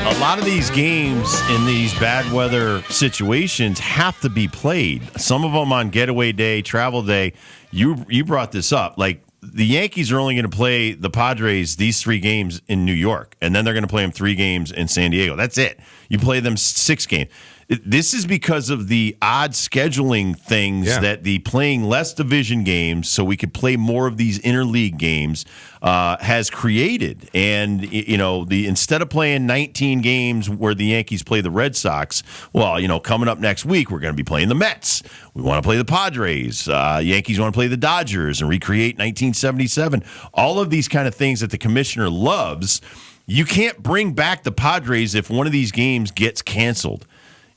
A lot of these games in these bad weather situations have to be played. Some of them on getaway day, travel day. You brought this up. Like, the Yankees are only going to play the Padres these 3 games in New York, and then they're going to play them 3 games in San Diego. That's it. You play them 6 games. This is because of the odd scheduling things that the playing less division games so we could play more of these interleague games has created. And, instead of playing 19 games where the Yankees play the Red Sox, coming up next week, we're going to be playing the Mets. We want to play the Padres. Yankees want to play the Dodgers and recreate 1977. All of these kind of things that the commissioner loves. You can't bring back the Padres if one of these games gets canceled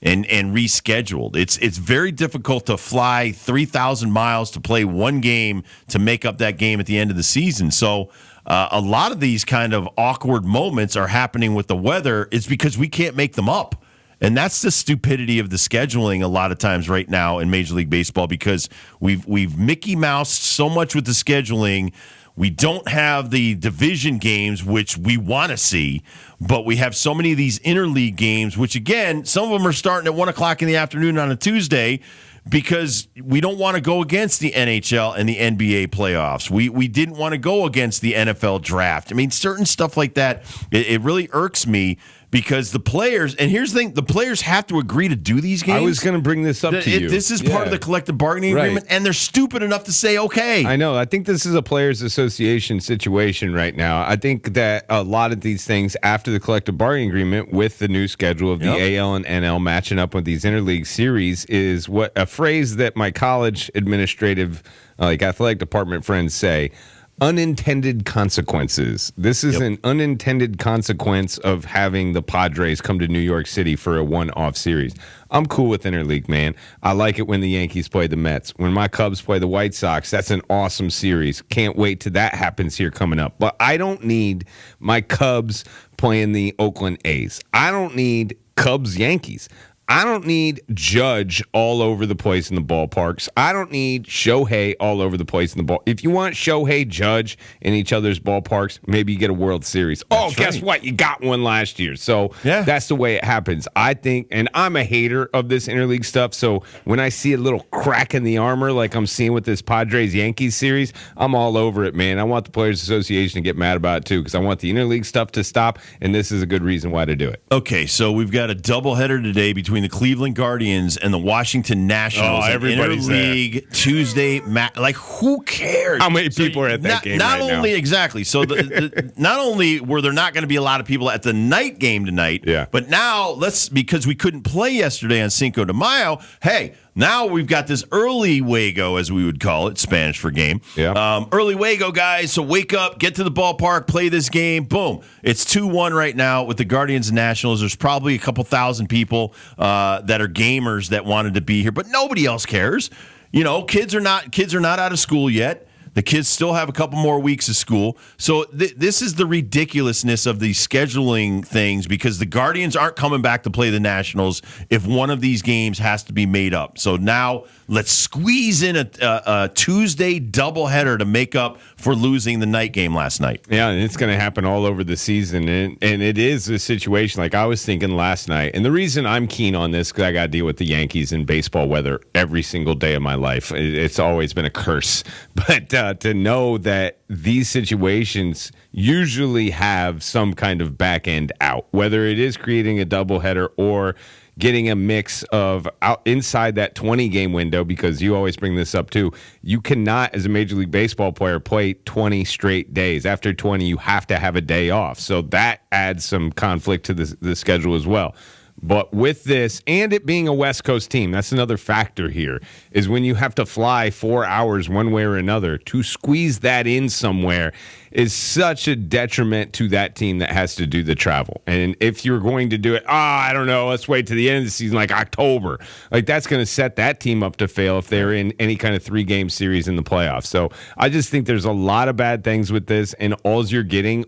and rescheduled. It's very difficult to fly 3,000 miles to play one game to make up that game at the end of the season. So a lot of these kind of awkward moments are happening with the weather. It's because we can't make them up. And that's the stupidity of the scheduling a lot of times right now in Major League Baseball, because we've Mickey Moused so much with the scheduling. We don't have the division games, which we want to see, but we have so many of these interleague games, which, again, some of them are starting at 1 o'clock in the afternoon on a Tuesday because we don't want to go against the NHL and the NBA playoffs. We didn't want to go against the NFL draft. I mean, certain stuff like that, it really irks me. Because the players, and here's the thing, the players have to agree to do these games. I was going to bring this up to you. This is part of the collective bargaining agreement, and they're stupid enough to say, okay. I know. I think this is a players' association situation right now. I think that a lot of these things after the collective bargaining agreement with the new schedule of the AL and NL matching up with these interleague series is what a phrase that my college administrative, athletic department friends say. Unintended consequences. This is an unintended consequence of having the Padres come to New York City for a one-off series. I'm cool with interleague, man. I like it when the Yankees play the Mets. When my Cubs play the White Sox, that's an awesome series. Can't wait till that happens here coming up. But I don't need my Cubs playing the Oakland A's. I don't need Cubs-Yankees. I don't need Judge all over the place in the ballparks. I don't need Shohei all over the place in the ball. If you want Shohei, Judge in each other's ballparks, maybe you get a World Series. Guess what? You got one last year. So that's the way it happens. I think, and I'm a hater of this interleague stuff, so when I see a little crack in the armor like I'm seeing with this Padres-Yankees series, I'm all over it, man. I want the Players Association to get mad about it, too, because I want the interleague stuff to stop, and this is a good reason why to do it. Okay, so we've got a doubleheader today between the Cleveland Guardians and the Washington Nationals. Everybody's interleague there. Tuesday. Who cares? How many people are at that game not right only now? Exactly. So not only were there not going to be a lot of people at the night game tonight, but now because we couldn't play yesterday on Cinco de Mayo, hey, now we've got this early Wago, as we would call it, Spanish for game. Early Wago, guys. So wake up, get to the ballpark, play this game. Boom. It's 2-1 right now with the Guardians and Nationals. There's probably a couple thousand people that are gamers that wanted to be here, but nobody else cares. Kids are not out of school yet. The kids still have a couple more weeks of school. So this is the ridiculousness of these scheduling things, because the Guardians aren't coming back to play the Nationals if one of these games has to be made up. So now let's squeeze in a Tuesday doubleheader to make up for losing the night game last night. Yeah, and it's going to happen all over the season. And it is a situation like I was thinking last night. And the reason I'm keen on this, because I got to deal with the Yankees and baseball weather every single day of my life. It's always been a curse. But to know that these situations usually have some kind of back end out, whether it is creating a doubleheader or getting a mix of out inside that 20-game window, because you always bring this up too. You cannot, as a Major League Baseball player, play 20 straight days. After 20, you have to have a day off. So that adds some conflict to the schedule as well. But with this, and it being a West Coast team, that's another factor here, is when you have to fly 4 hours one way or another, to squeeze that in somewhere is such a detriment to that team that has to do the travel. And if you're going to do it, I don't know, let's wait to the end of the season, like October. Like, that's going to set that team up to fail if they're in any kind of 3-game series in the playoffs. So I just think there's a lot of bad things with this, and all you're getting,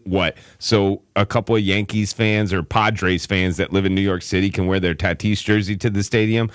so a couple of Yankees fans or Padres fans that live in New York City can wear their Tatis jersey to the stadium.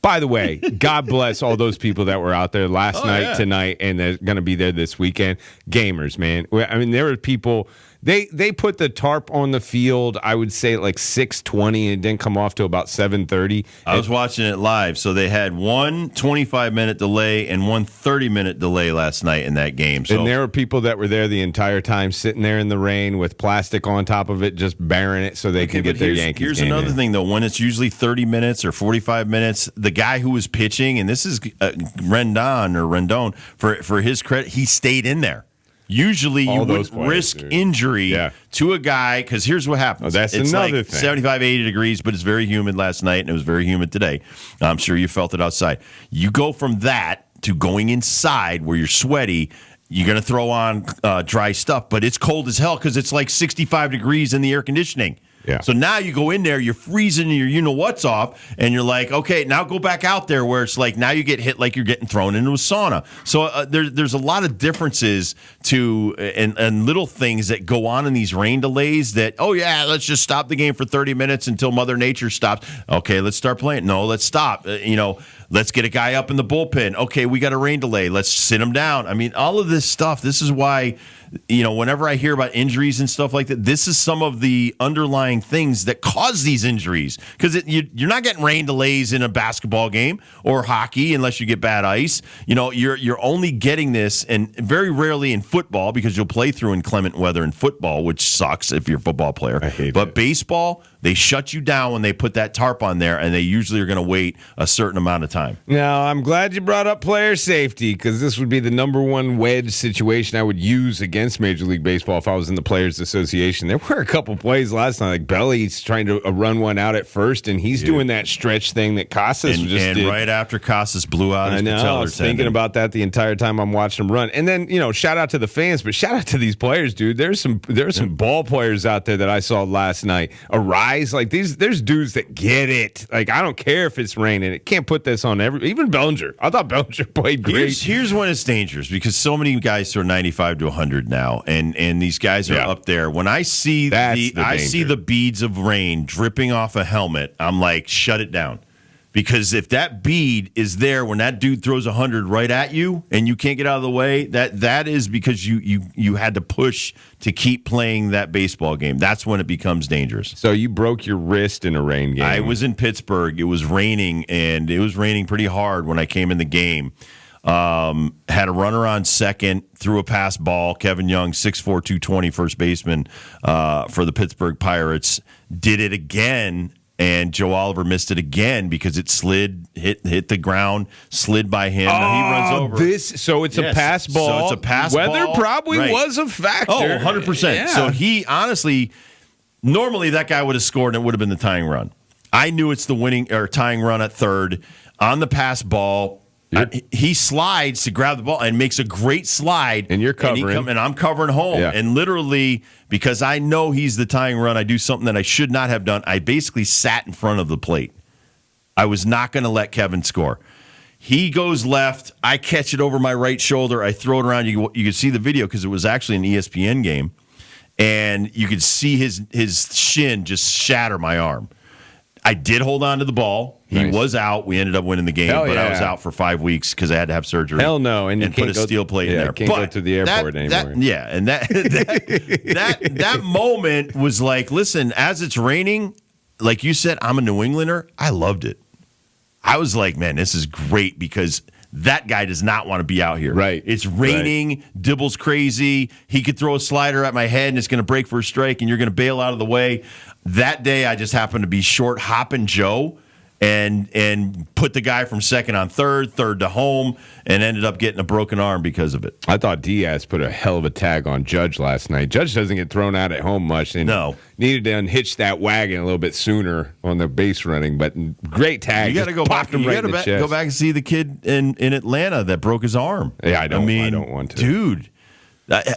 By the way, God bless all those people that were out there last night, tonight, and they're going to be there this weekend. Gamers, man. I mean, there were people They put the tarp on the field, I would say at like 6:20, and it didn't come off till about 7:30. I was watching it live, so they had one 25-minute delay and one 30-minute delay last night in that game. So And there were people that were there the entire time, sitting there in the rain with plastic on top of it, just bearing it so they can get their Yankees Here's game another in. thing, though. When it's usually 30 minutes or 45 minutes, the guy who was pitching, and this is Rendon, for his credit, he stayed in there. Usually All you those wouldn't players, risk dude. injury Yeah. to a guy, because here's what happens. Oh, that's it's another like thing. 75, 80 degrees, but it's very humid last night, and it was very humid today. I'm sure you felt it outside. You go from that to going inside where you're sweaty. You're going to throw on dry stuff, but it's cold as hell because it's like 65 degrees in the air conditioning. Yeah. So now you go in there, you're freezing your you-know-what's off, and you're like, okay, now go back out there where it's like now you get hit like you're getting thrown into a sauna. So there's a lot of differences to and little things that go on in these rain delays that, oh, yeah, let's just stop the game for 30 minutes until Mother Nature stops. Okay, let's start playing. No, let's stop. Let's get a guy up in the bullpen. Okay, we got a rain delay. Let's sit him down. I mean, all of this stuff, this is why, whenever I hear about injuries and stuff like that, this is some of the underlying things that cause these injuries. Because you're not getting rain delays in a basketball game or hockey unless you get bad ice. You're only getting this, and very rarely in football, because you'll play through inclement weather in football, which sucks if you're a football player. I hate But it. baseball, they shut you down when they put that tarp on there, and they usually are going to wait a certain amount of time. Now, I'm glad you brought up player safety, because this would be the number one wedge situation I would use against Major League Baseball if I was in the Players Association. There were a couple plays last night, like Belly's trying to run one out at first, and he's doing that stretch thing that Casas just And did. right after Casas blew out his I know. I patellar was thinking tendon. about that the entire time I'm watching him run. And then, shout out to the fans, but shout out to these players, dude. There's some ball players out there that I saw last night. Arise, like there's dudes that get it. Like, I don't care if it's raining. It can't put this on even Bellinger. I thought Bellinger played great. Here's when it's dangerous, because so many guys are 95 to 100 now, and these guys are up there. When I see I see the beads of rain dripping off a helmet, I'm like, shut it down. Because if that bead is there when that dude throws 100 right at you and you can't get out of the way, that is because you had to push to keep playing that baseball game. That's when it becomes dangerous. So you broke your wrist in a rain game. I was in Pittsburgh. It was raining, and it was raining pretty hard when I came in the game. Had a runner on second, threw a pass ball. Kevin Young, 6'4", 220, first baseman for the Pittsburgh Pirates, did it again. And Joe Oliver missed it again because it hit the ground, slid by him. Now he runs over. So it's a pass ball. So it's a pass Weather ball. probably Right. was a factor. Oh, 100%. Yeah. So he honestly, normally that guy would have scored and it would have been the tying run. I knew it's the winning or tying run at third on the pass ball. He slides to grab the ball and makes a great slide. And you're covering. And I'm covering home. Yeah. And literally, because I know he's the tying run, I do something that I should not have done. I basically sat in front of the plate. I was not going to let Kevin score. He goes left. I catch it over my right shoulder. I throw it around. You could see the video because it was actually an ESPN game. And you could see his shin just shatter my arm. I did hold on to the ball. He Nice. was out. We ended up winning the game, Hell but I yeah. was out for 5 weeks because I had to have surgery. Hell no, and you put can't a go- steel plate in yeah, there. can't go to the airport anymore. And that moment was like, listen, as it's raining, like you said, I'm a New Englander. I loved it. I was like, man, this is great because that guy does not want to be out here. Right. It's raining. Dibble's crazy. He could throw a slider at my head and it's going to break for a strike and you're going to bail out of the way. That day, I just happened to be short hopping Joe and put the guy from second on third to home, and ended up getting a broken arm because of it. I thought Diaz put a hell of a tag on Judge last night. Judge doesn't get thrown out at home much. And No. needed to unhitch that wagon a little bit sooner on the base running, but great tag. You got to Just go back. popped him You right got in the to chest. go back and see the kid in Atlanta that broke his arm. Yeah, I don't want to. Dude.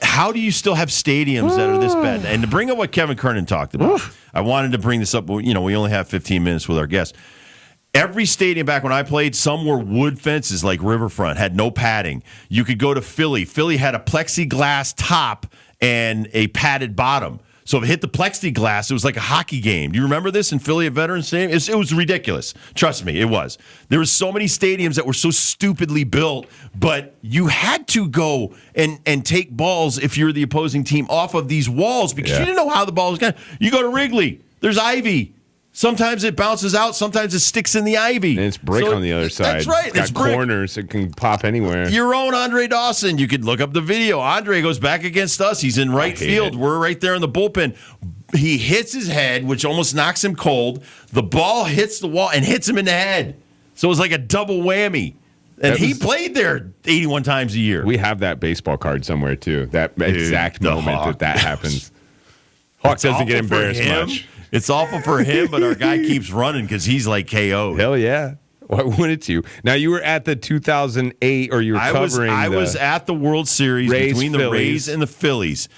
How do you still have stadiums that are this bad? And to bring up what Kevin Kernan talked about, I wanted to bring this up. But, we only have 15 minutes with our guests. Every stadium back when I played, some were wood fences like Riverfront, had no padding. You could go to Philly. Philly had a plexiglass top and a padded bottom. So if it hit the plexiglass, it was like a hockey game. Do you remember this in Philly at Veterans Stadium? It was ridiculous. Trust me, it was. There were so many stadiums that were so stupidly built, but you had to go and take balls if you're the opposing team off of these walls because you didn't know how the ball was going. You go to Wrigley, there's ivy. Sometimes it bounces out. Sometimes it sticks in the ivy. And it's brick on the other side. That's right. It's got corners. It can pop anywhere. Your own Andre Dawson. You could look up the video. Andre goes back against us. He's in right field. We're right there in the bullpen. He hits his head, which almost knocks him cold. The ball hits the wall and hits him in the head. So it was like a double whammy. And he played there 81 times a year. We have that baseball card somewhere, too. That exact moment that happens. Hawk doesn't get embarrassed much. It's awful for him, but our guy keeps running because he's like KO'd. Hell yeah. Why wouldn't you? Now, you were at the 2008, or you were covering I was at the World Series between the Rays and the Phillies.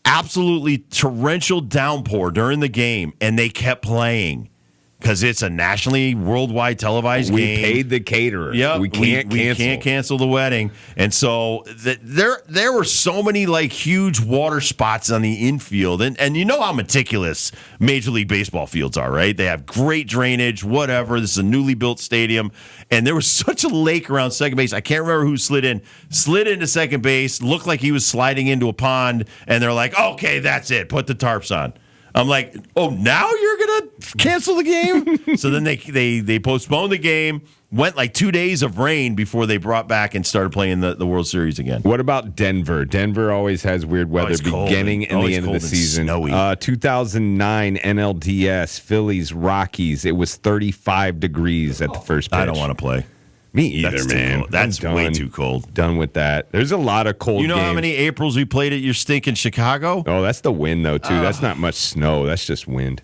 Absolutely torrential downpour during the game, and they kept playing because it's a nationally, worldwide televised game. We paid the caterer. Yeah, we can't cancel the wedding, and so there were so many like huge water spots on the infield, and you know how meticulous Major League Baseball fields are, right? They have great drainage, whatever. This is a newly built stadium, and there was such a lake around second base. I can't remember who slid into second base, looked like he was sliding into a pond, and they're like, "Okay, that's it. Put the tarps on." I'm like, oh, now you're going to cancel the game? So then they postponed the game, went like 2 days of rain before they brought back and started playing the World Series again. What about Denver? Denver always has weird weather beginning and the end of the season. 2009 NLDS, Phillies, Rockies. It was 35 degrees at the first pitch. I don't want to play. Me either, man. That's way too cold. Done with that. There's a lot of cold games. You know how many Aprils we played at your stinking Chicago? Oh, that's the wind, though, too. That's not much snow. That's just wind.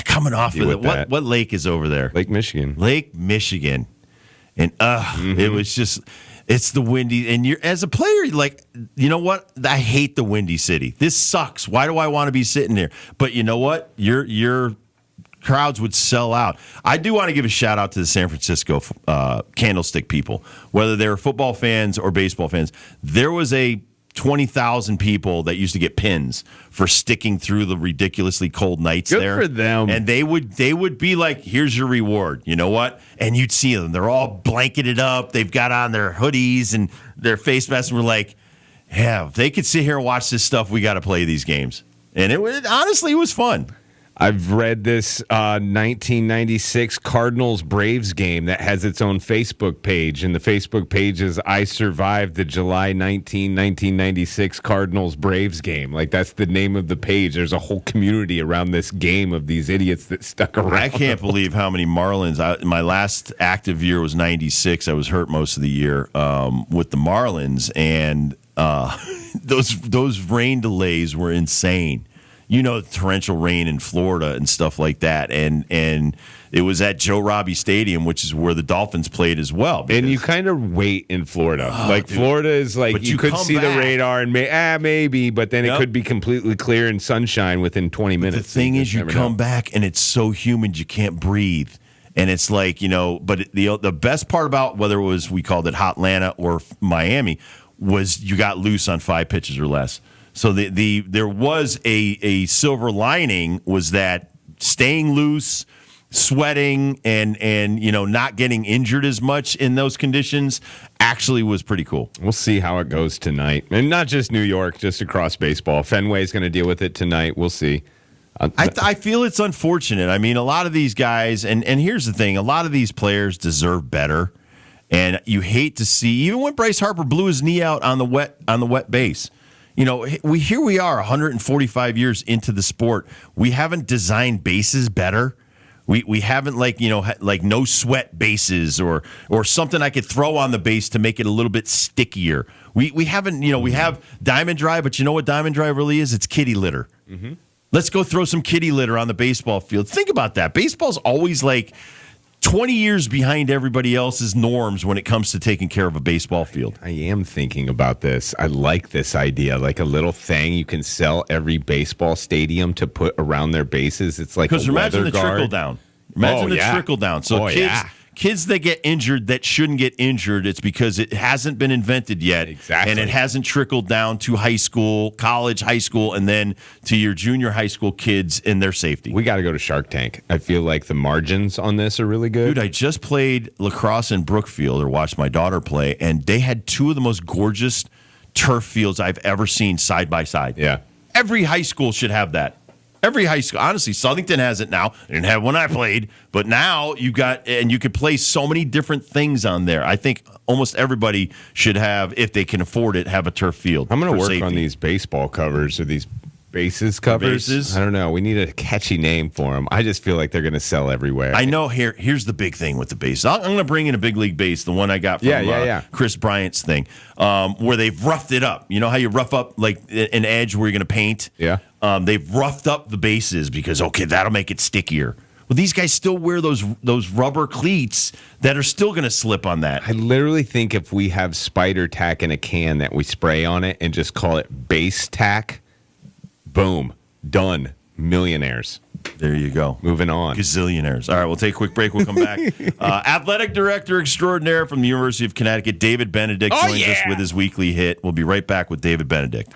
Coming off of it. What lake is over there? Lake Michigan. Lake Michigan. And it was just, it's the windy. And you're as a player, like, you know what? I hate the windy city. This sucks. Why do I want to be sitting there? But you know what? Your crowds would sell out. I do want to give a shout out to the San Francisco Candlestick people, whether they're football fans or baseball fans. There was a 20,000 people that used to get pins for sticking through the ridiculously cold nights there. Good for them. And they would be like, here's your reward. You know what? And you'd see them. They're all blanketed up. They've got on their hoodies and their face masks. And we're like, yeah, if they could sit here and watch this stuff, we got to play these games. And honestly, it was fun. I've read this 1996 Cardinals-Braves game that has its own Facebook page, and the Facebook page is I Survived the July 1996 Cardinals-Braves game. Like, that's the name of the page. There's a whole community around this game of these idiots that stuck around. I can't believe how many Marlins. My last active year was 96. I was hurt most of the year with the Marlins, and those rain delays were insane. You know, torrential rain in Florida and stuff like that. And it was at Joe Robbie Stadium, which is where the Dolphins played as well. And you kind of wait in Florida. Florida is like, you could see the radar and maybe, but then it could be completely clear and sunshine within 20 minutes. The thing is, you come back and it's so humid you can't breathe. And it's like, but the best part about whether it was, we called it Hotlanta or Miami, was you got loose on 5 pitches or less. So there was a silver lining, was that staying loose, sweating, and not getting injured as much in those conditions actually was pretty cool. We'll see how it goes tonight, and not just New York, just across baseball. Fenway's going to deal with it tonight. We'll see. I feel it's unfortunate. I mean, a lot of these guys, and here's the thing: a lot of these players deserve better, and you hate to see, even when Bryce Harper blew his knee out on the wet base. We are 145 years into the sport. We haven't designed bases better. We haven't like no sweat bases or something I could throw on the base to make it a little bit stickier. We haven't, we have Diamond Dry, but you know what Diamond Dry really is? It's kitty litter. Mm-hmm. Let's go throw some kitty litter on the baseball field. Think about that. Baseball's always like 20 years behind everybody else's norms when it comes to taking care of a baseball field. I am thinking about this. I like this idea, like a little thing you can sell every baseball stadium to put around their bases. It's like a weather guard. Trickle down. Imagine the trickle down. So kids that get injured that shouldn't get injured, it's because it hasn't been invented yet. Exactly. And it hasn't trickled down to high school, college, high school, and then to your junior high school kids in their safety. We got to go to Shark Tank. I feel like the margins on this are really good. Dude, I just played lacrosse in Brookfield, or watched my daughter play, and they had two of the most gorgeous turf fields I've ever seen side by side. Yeah. Every high school should have that. Every high school. Honestly, Southington has it now. I didn't have when I played, but now you got, and you could play so many different things on there. I think almost everybody should have, if they can afford it, have a turf field. I'm going to for work safety. on these baseball covers or these bases covers. Bases? I don't know. We need a catchy name for them. I just feel like they're going to sell everywhere. I know. Here's the big thing with the base. I'm going to bring in a big league base, the one I got from Chris Bryant's thing, where they've roughed it up. You know how you rough up like an edge where you're going to paint? Yeah. They've roughed up the bases because, okay, that'll make it stickier. Well, these guys still wear those rubber cleats that are still going to slip on that. I literally think if we have spider tack in a can that we spray on it and just call it base tack, boom, done. Millionaires. There you go. Moving on. Gazillionaires. All right, we'll take a quick break. We'll come back. Athletic Director Extraordinaire from the University of Connecticut, David Benedict, joins us with his weekly hit. We'll be right back with David Benedict.